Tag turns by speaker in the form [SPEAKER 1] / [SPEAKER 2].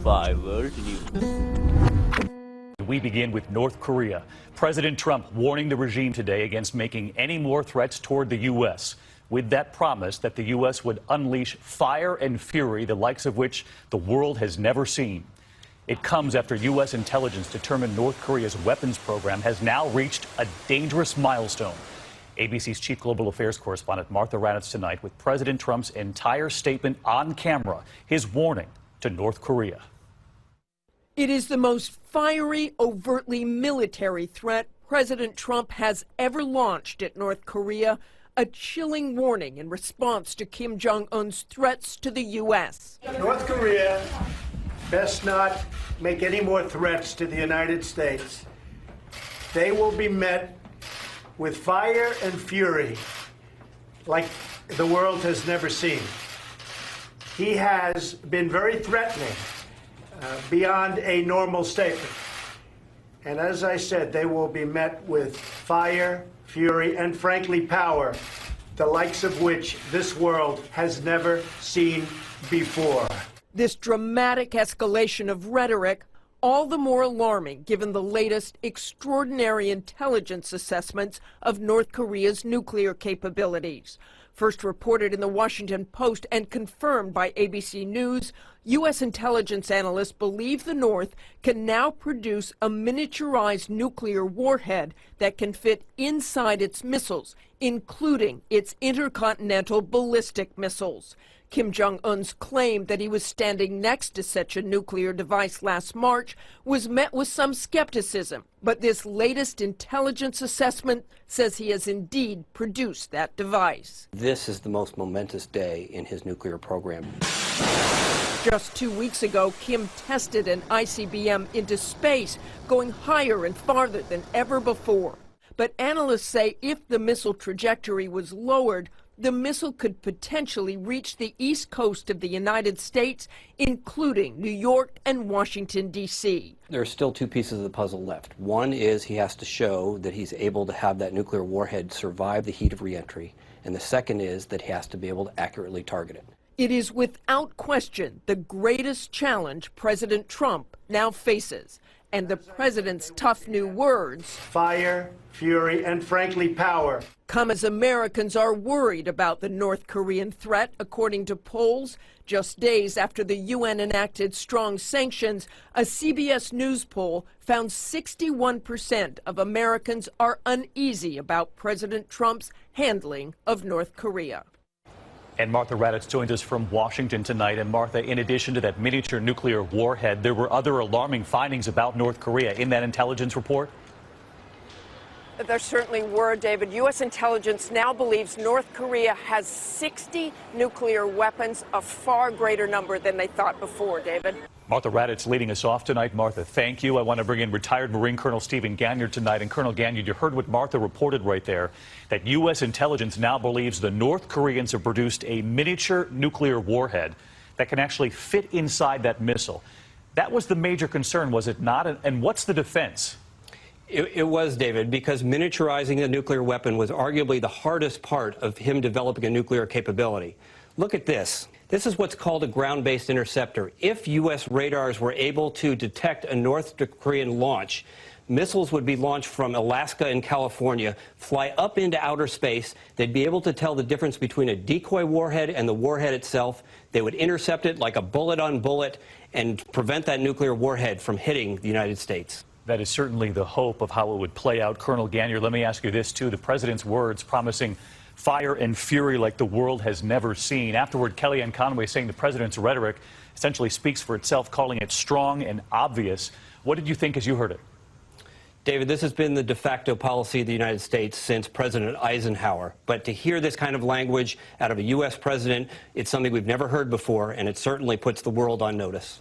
[SPEAKER 1] 5 World News.
[SPEAKER 2] We begin with North Korea. President Trump warning the regime today against making any more threats toward the U.S., with that promise that the U.S. would unleash fire and fury, the likes of which the world has never seen. It comes after U.S. intelligence determined North Korea's weapons program has now reached a dangerous milestone. ABC's chief global affairs correspondent Martha Raddatz tonight with President Trump's entire statement on camera, his warning to North Korea.
[SPEAKER 3] It is the most fiery, overtly military threat President Trump has ever launched at North Korea, a chilling warning in response to Kim Jong-un's threats to the U.S.
[SPEAKER 4] North Korea best not make any more threats to the United States. They will be met with fire and fury like the world has never seen. He has been very threatening. Beyond a normal statement. And as I said, they will be met with fire, fury, and frankly, power, the likes of which this world has never seen before.
[SPEAKER 3] This dramatic escalation of rhetoric, all the more alarming given the latest extraordinary intelligence assessments of North Korea's nuclear capabilities. First reported in the Washington Post and confirmed by ABC News, U.S. intelligence analysts believe the North can now produce a miniaturized nuclear warhead that can fit inside its missiles, including its intercontinental ballistic missiles. Kim Jong-un's claim that he was standing next to such a nuclear device last March was met with some skepticism, but this latest intelligence assessment says he has indeed produced that device.
[SPEAKER 5] This is the most momentous day in his nuclear program.
[SPEAKER 3] Just 2 weeks ago, Kim tested an ICBM into space, going higher and farther than ever before. But analysts say if the missile trajectory was lowered, the missile could potentially reach the east coast of the United States, including New York and Washington, D.C.
[SPEAKER 5] There are still two pieces of the puzzle left. One is he has to show that he's able to have that nuclear warhead survive the heat of reentry. And the second is that he has to be able to accurately target it.
[SPEAKER 3] It is without question the greatest challenge President Trump now faces. And the president's tough new words,
[SPEAKER 4] fire, fury, and frankly, power,
[SPEAKER 3] come as Americans are worried about the North Korean threat, according to polls. Just days after the UN enacted strong sanctions, a CBS News poll found 61% of Americans are uneasy about President Trump's handling of North Korea.
[SPEAKER 2] And Martha Raddatz joins us from Washington tonight. And Martha, in addition to that miniature nuclear warhead, there were other alarming findings about North Korea in that intelligence report?
[SPEAKER 3] There certainly were, David. U.S. intelligence now believes North Korea has 60 nuclear weapons, a far greater number than they thought before, David.
[SPEAKER 2] Martha Raddatz leading us off tonight. Martha, thank you. I want to bring in retired Marine Colonel Stephen Ganyard tonight. And Colonel Ganyard, you heard what Martha reported right there, that U.S. intelligence now believes the North Koreans have produced a miniature nuclear warhead that can actually fit inside that missile. That was the major concern, was it not? And what's the defense?
[SPEAKER 5] It was, David, because miniaturizing a nuclear weapon was arguably the hardest part of him developing a nuclear capability. Look at this. This is what's called a ground-based interceptor. If U.S. radars were able to detect a North Korean launch, missiles would be launched from Alaska and California, fly up into outer space. They'd be able to tell the difference between a decoy warhead and the warhead itself. They would intercept it like a bullet on bullet and prevent that nuclear warhead from hitting the United States.
[SPEAKER 2] That is certainly the hope of how it would play out. Colonel Ganyard, let me ask you this, too. The president's words promising fire and fury like the world has never seen. Afterward, Kellyanne Conway saying the president's rhetoric essentially speaks for itself, calling it strong and obvious. What did you think as you heard it?
[SPEAKER 5] David, this has been the de facto policy of the United States since President Eisenhower. But to hear this kind of language out of a U.S. president, it's something we've never heard before, and it certainly puts the world on notice.